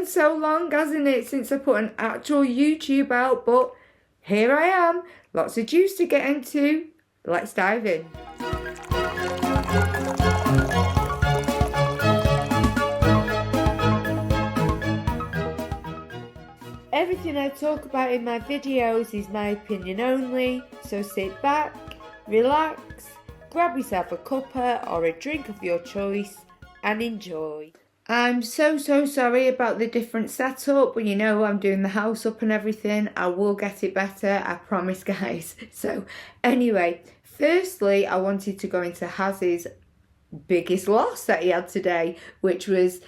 been so long, hasn't it, since I put an actual YouTube out, but here I am. Lots of juice to get into. Let's dive in. Everything I talk about in my videos is my opinion only, so sit back, relax, grab yourself a cuppa or a drink of your choice and enjoy. I'm so sorry about the different setup, but you know I'm doing the house up and everything. I will get it better, I promise, guys. So anyway, firstly I wanted to go into Haz's biggest loss that he had today, which was,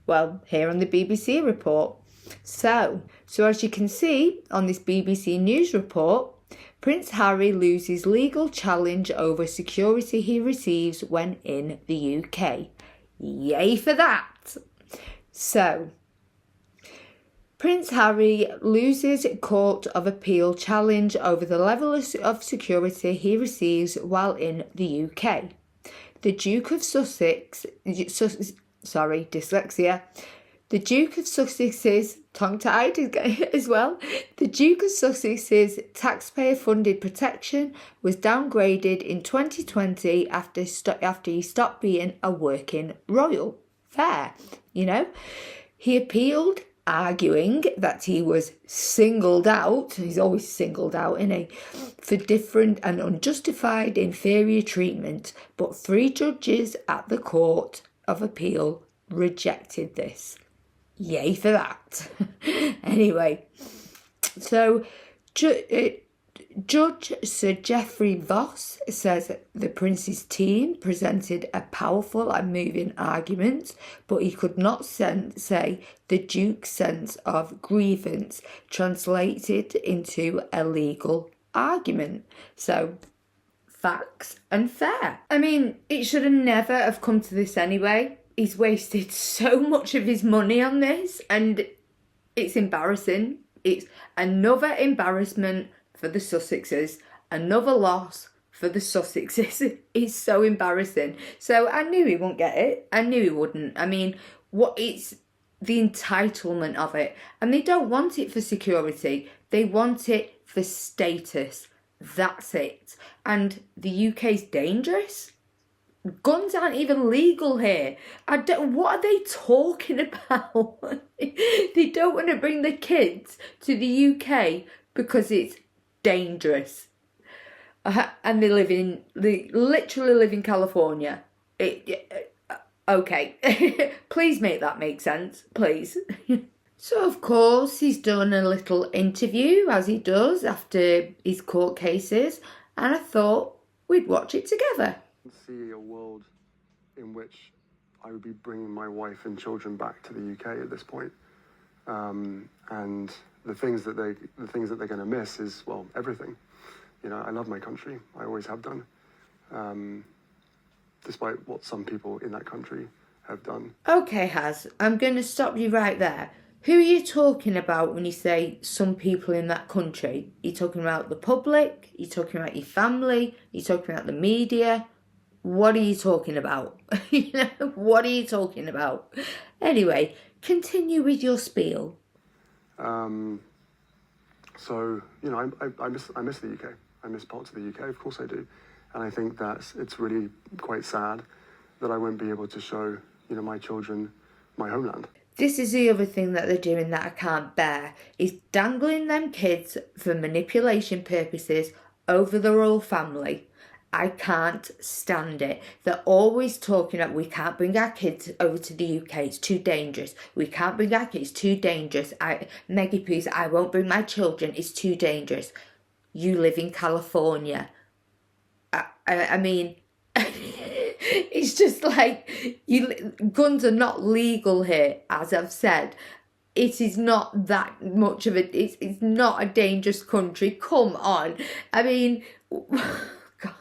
well, here on the BBC report. So as you can see on this BBC News report, Prince Harry loses legal challenge over security he receives when in the UK. Yay for that! So, Prince Harry loses Court of Appeal challenge over the level of security he receives while in the UK. The Duke of Sussex, dyslexia. The Duke of Sussexes, tongue-tied as well, the Duke of Sussex's taxpayer-funded protection was downgraded in 2020 after he stopped being a working royal. Fair, you know. He appealed, arguing that he was singled out, he's always singled out, isn't he, for different and unjustified inferior treatment, but 3 judges at the Court of Appeal rejected this. Yay for that. Anyway, so Judge Sir Geoffrey Voss says the Prince's team presented a powerful and moving argument, but he could not say the Duke's sense of grievance translated into a legal argument. So, facts and fair. I mean, it should have never have come to this anyway. He's wasted so much of his money on this, and it's embarrassing. It's another embarrassment for the Sussexes, another loss for the Sussexes. It's so embarrassing. So I knew he wouldn't get it. I knew he wouldn't. I mean, it's the entitlement of it. And they don't want it for security. They want it for status. That's it. And the UK's dangerous. Guns aren't even legal here. What are they talking about? They don't want to bring the kids to the UK because it's dangerous. And they literally live in California. Okay. Please make that make sense, please. So, of course, he's done a little interview, as he does after his court cases, and I thought we'd watch it together. See a world in which I would be bringing my wife and children back to the UK at this point, and the things that they're going to miss is, well, everything. You know, I love my country. I always have done, despite what some people in that country have done. Okay, Haz, I'm going to stop you right there. Who are you talking about when you say some people in that country? Are you talking about the public? Are you talking about your family? Are you talking about the media? What are you talking about? What are you talking about? Anyway, continue with your spiel. So, you know, I miss the UK. I miss parts of the UK, of course I do. And I think it's really quite sad that I won't be able to show, you know, my children my homeland. This is the other thing that they're doing that I can't bear, is dangling them kids for manipulation purposes over the royal family. I can't stand it. They're always talking about, we can't bring our kids over to the UK, it's too dangerous. We can't bring our kids, it's too dangerous. Maggie Poos, I won't bring my children, it's too dangerous. You live in California. I mean, it's just like, guns are not legal here, as I've said. It is not that much of it's not a dangerous country. Come on. I mean...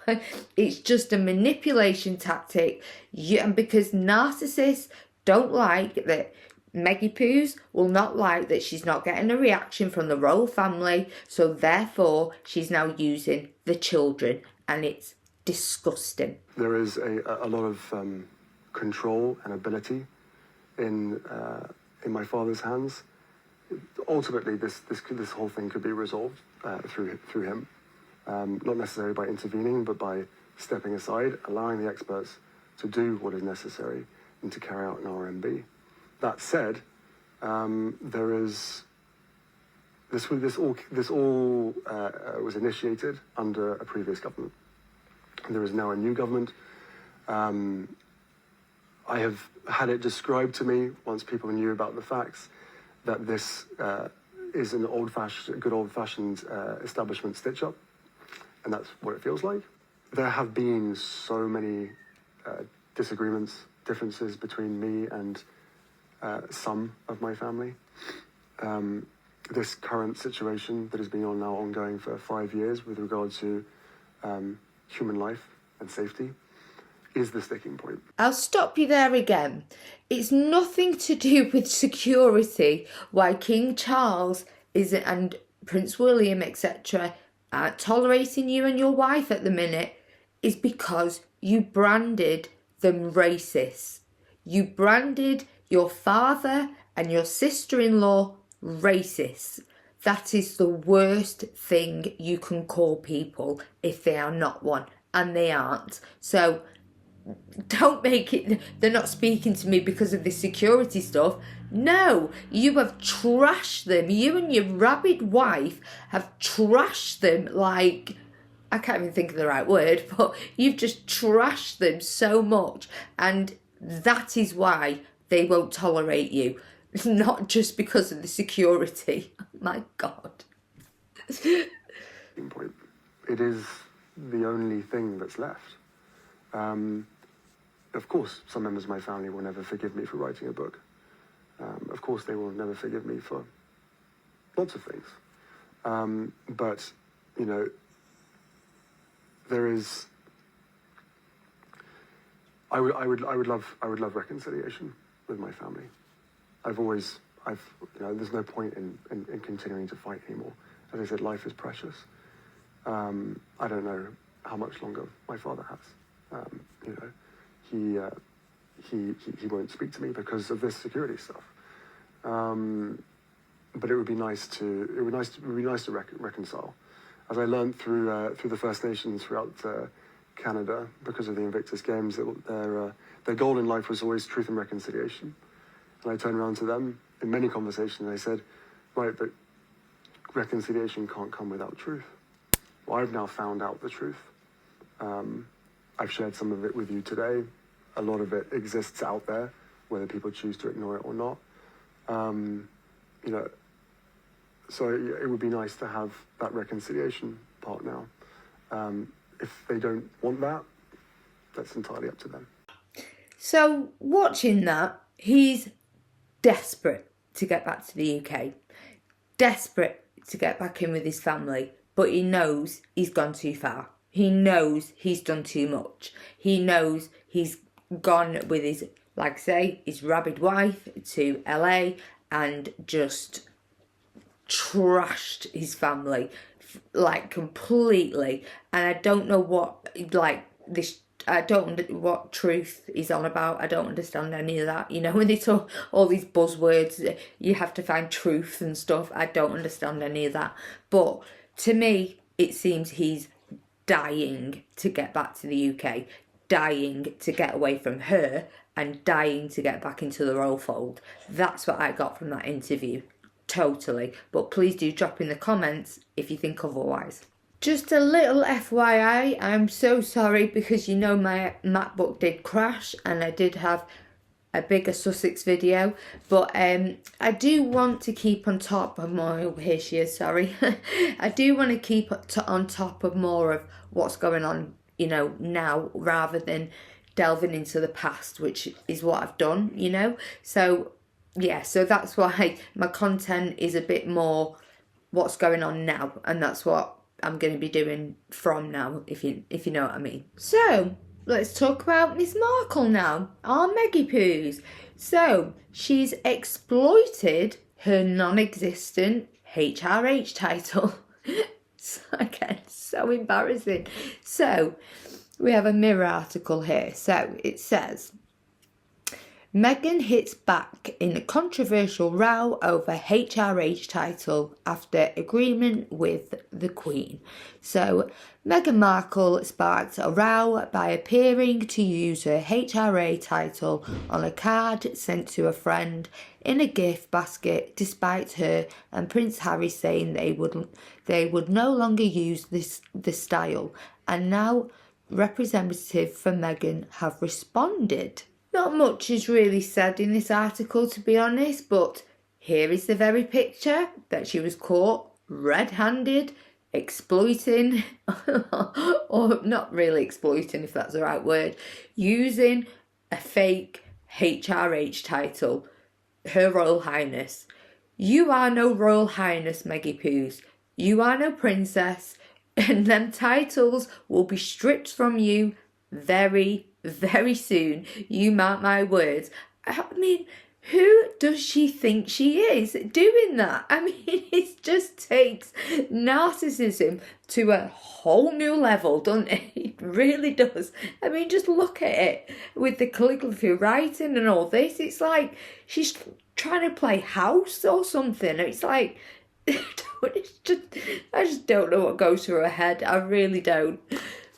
God, it's just a manipulation tactic, and because narcissists don't like that, Maggie Poos will not like that she's not getting a reaction from the royal family, so therefore she's now using the children, and it's disgusting. There is a lot of control and ability in in my father's hands. Ultimately, this whole thing could be resolved through him, not necessarily by intervening, but by stepping aside, allowing the experts to do what is necessary and to carry out an RMB. That said, this all was initiated under a previous government. There is now a new government. I have had it described to me, once people knew about the facts, that this is an good old-fashioned establishment stitch-up, and that's what it feels like. There have been so many disagreements, differences between me and some of my family. This current situation that has been ongoing for 5 years with regard to human life and safety is the sticking point. I'll stop you there again. It's nothing to do with security why King Charles and Prince William, etc., aren't tolerating you and your wife at the minute. Is because you branded them racist. You branded your father and your sister-in-law racist. That is the worst thing you can call people if they are not one, and they aren't. So don't make it they're not speaking to me because of this security stuff. No, you have trashed them. You and your rabid wife have trashed them like, I can't even think of the right word, but you've just trashed them so much, and that is why they won't tolerate you. Not just because of the security. My God. It is the only thing that's left. Of course, some members of my family will never forgive me for writing a book. Of course, they will never forgive me for lots of things. But, you know, there is. I would love reconciliation with my family. There's no point in continuing to fight anymore. As I said, life is precious. I don't know how much longer my father has. He won't speak to me because of this security stuff. But it would be nice to reconcile. As I learned through the First Nations throughout Canada, because of the Invictus Games, their goal in life was always truth and reconciliation. And I turned around to them in many conversations and I said, right, but reconciliation can't come without truth. Well, I've now found out the truth. I've shared some of it with you today. A lot of it exists out there, whether people choose to ignore it or not. So it would be nice to have that reconciliation part now. If they don't want that, that's entirely up to them. So watching that, he's desperate to get back to the UK. Desperate to get back in with his family. But he knows he's gone too far. He knows he's done too much. He knows he's gone with his, like I say, his rabid wife to LA and just trashed his family, like, completely. And I don't know what, like, this, I don't know what truth he's on about. I don't understand any of that. You know, when they talk all these buzzwords, you have to find truth and stuff. I don't understand any of that. But to me, it seems he's dying to get back to the UK, dying to get away from her, and dying to get back into the royal fold. That's what I got from that interview. Totally. But please do drop in the comments if you think otherwise. Just a little FYI, I'm so sorry because you know my MacBook did crash and I did have a bigger Sussex video, but I do want to keep on top of more, oh, here she is, sorry. I do want to keep on top of more of what's going on, you know, now, rather than delving into the past, which is what I've done, you know. So yeah, so that's why my content is a bit more what's going on now, and that's what I'm going to be doing from now, if you know what I mean. So let's talk about Miss Markle now, our Meggie Poos. So she's exploited her non-existent HRH title. Again, so embarrassing. So we have a Mirror article here. So it says, Meghan hits back in a controversial row over HRH title after agreement with the Queen. So Meghan Markle sparked a row by appearing to use her HRA title on a card sent to a friend in a gift basket, despite her and Prince Harry saying they would no longer use the style. And now representatives for Meghan have responded. Not much is really said in this article, to be honest, but here is the very picture that she was caught red-handed exploiting, or not really exploiting if that's the right word, using a fake HRH title, Her Royal Highness. You are no Royal Highness, Meggie Poos. You are no princess, and them titles will be stripped from you very, very soon. You mark my words. I mean, who does she think she is doing that? I mean, it just takes narcissism to a whole new level, doesn't it? It really does. I mean, just look at it with the calligraphy writing and all this. It's like she's trying to play house or something. It's like, I just don't know what goes through her head. I really don't.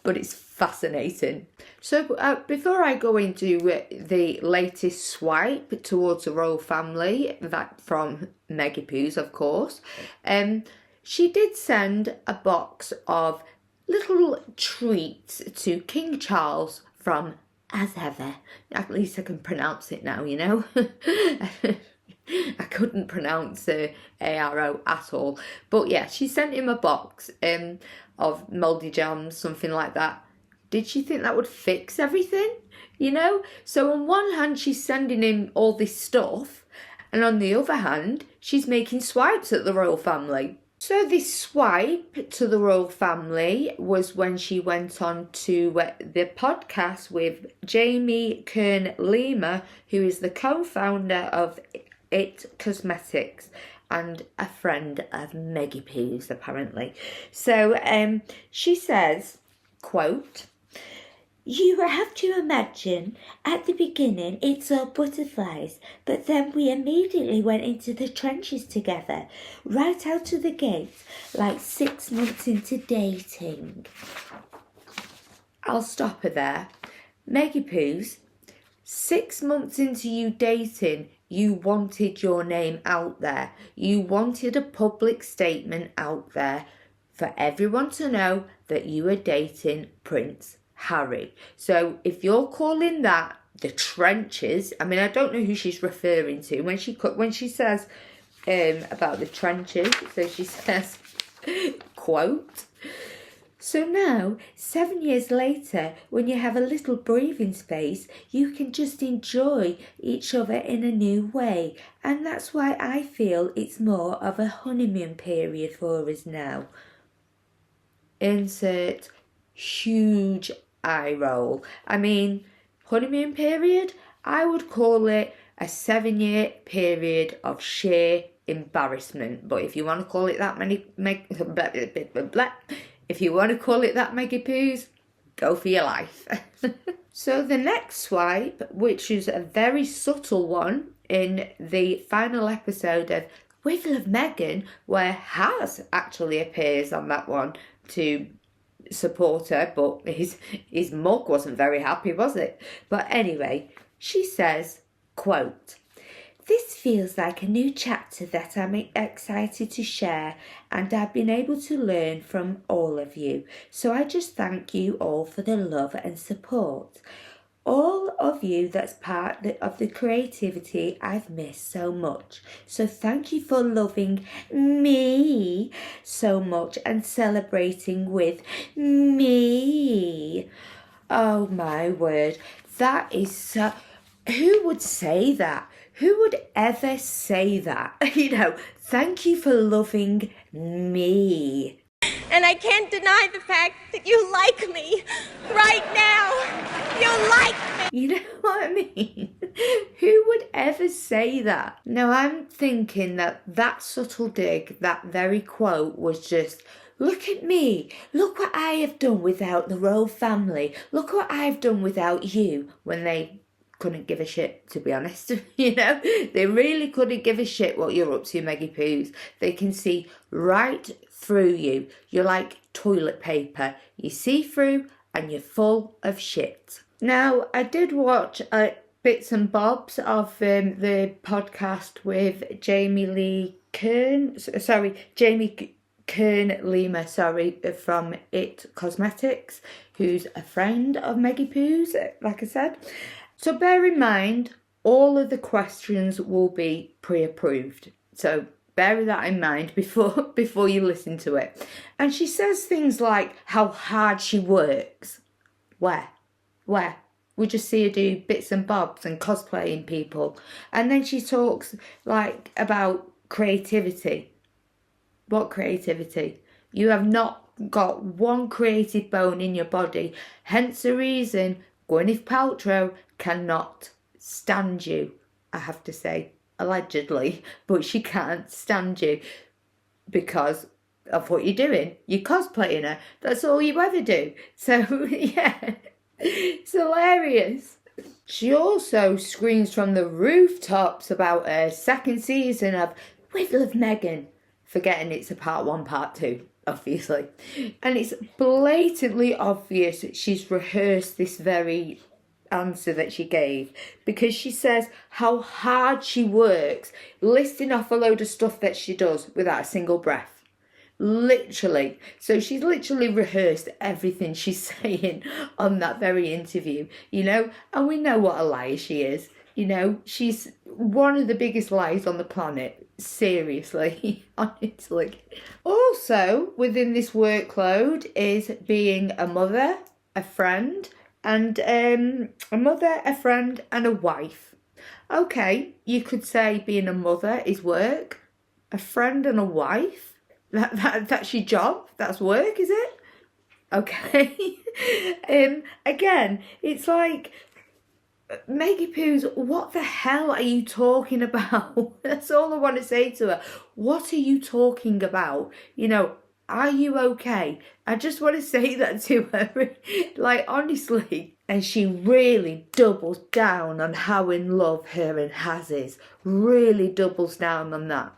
But it's fascinating. So before I go into the latest swipe towards the royal family, that from Meggie Poos, of course, she did send a box of little treats to King Charles from As Ever. At least I can pronounce it now, you know. I couldn't pronounce ARO at all. But yeah, she sent him a box of mouldy jams, something like that. Did she think that would fix everything? You know? So on one hand, she's sending him all this stuff, and on the other hand, she's making swipes at the royal family. So this swipe to the royal family was when she went on to the podcast with Jamie Kern-Lima, who is the co-founder of It Cosmetics and a friend of Meggie Poos, apparently. So she says, quote, "You have to imagine, at the beginning it's all butterflies, but then we immediately went into the trenches together, right out of the gate, like 6 months into dating." I'll stop her there. Meggie Poos, 6 months into you dating, you wanted your name out there. You wanted a public statement out there for everyone to know that you were dating Prince Harry. So if you're calling that the trenches, I mean, I don't know who she's referring to when she says about the trenches. So she says, quote, "So now, 7 years later, when you have a little breathing space, you can just enjoy each other in a new way. And that's why I feel it's more of a honeymoon period for us now." Insert huge eye roll. I mean, honeymoon period? I would call it a 7-year period of sheer embarrassment. But if you want to call it that if you want to call it that, Meggie Poos, go for your life. So the next swipe, which is a very subtle one in the final episode of With Love Meghan, where Has actually appears on that one to support her, but his mug wasn't very happy, was it? But anyway, she says, quote, "This feels like a new chapter that I'm excited to share, and I've been able to learn from all of you. So I just thank you all for the love and support. All of you that's part of the creativity I've missed so much. So thank you for loving me so much and celebrating with me." Oh my word, that is so... Who would say that? Who would ever say that? You know, thank you for loving me. And I can't deny the fact that you like me right now. You like me. You know what I mean? Who would ever say that? Now, I'm thinking that subtle dig, that very quote was just, look at me. Look what I have done without the royal family. Look what I've done without you, when they couldn't give a shit, to be honest. You know, they really couldn't give a shit what you're up to, Meggy Poos. They can see right through you. You're like toilet paper. You see through and you're full of shit. Now, I did watch bits and bobs of the podcast with Jamie Kern Lima, from It Cosmetics, who's a friend of Meggy Poos, like I said. So bear in mind, all of the questions will be pre-approved. So bear that in mind before you listen to it. And she says things like how hard she works. Where? We just see her do bits and bobs and cosplaying people. And then she talks like about creativity. What creativity? You have not got one creative bone in your body. Hence the reason Gwyneth Paltrow cannot stand you. I have to say, allegedly, but she can't stand you because of what you're doing. You're cosplaying her. That's all you ever do. So, yeah, it's hilarious. She also screams from the rooftops about her second season of With Love Meghan, forgetting it's a part 1, part 2, obviously. And it's blatantly obvious that she's rehearsed this very answer that she gave, because she says how hard she works, listing off a load of stuff that she does without a single breath. Literally. So she's literally rehearsed everything she's saying on that very interview, you know, and we know what a liar she is. You know, she's one of the biggest liars on the planet. Seriously, honestly. Also, within this workload is being a mother, a friend, and a wife. Okay, you could say being a mother is work. A friend and a wife? That's your job? That's work, is it? Okay. Again, it's like, Meggy Poos, what the hell are you talking about? That's all I want to say to her. What are you talking about? You know, are you okay? I just want to say that to her. Like, honestly. And she really doubles down on how in love her and Haz is. Really doubles down on that.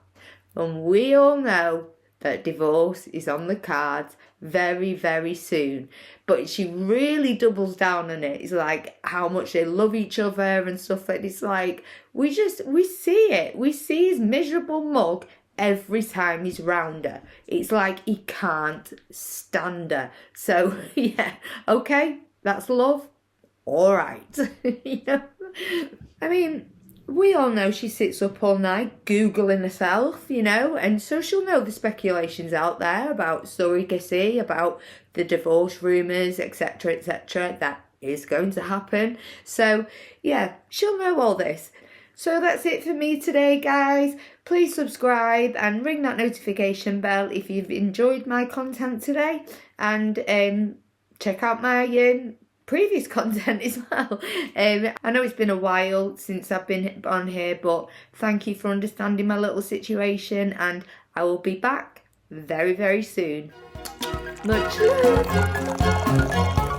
And we all know that divorce is on the cards very, very soon. But she really doubles down on it. It's like how much they love each other and stuff. And it's like, we see it. We see his miserable mug every time he's round her. It's like he can't stand her. So, yeah, okay, that's love. All right. You know? I mean, we all know she sits up all night Googling herself, you know, and so she'll know the speculations out there about surrogacy, about the divorce rumours, etc., that is going to happen. So, yeah, she'll know all this. So that's it for me today, guys. Please subscribe and ring that notification bell if you've enjoyed my content today, and check out my previous content as well. I know it's been a while since I've been on here, but thank you for understanding my little situation, and I will be back very, very soon. Much love.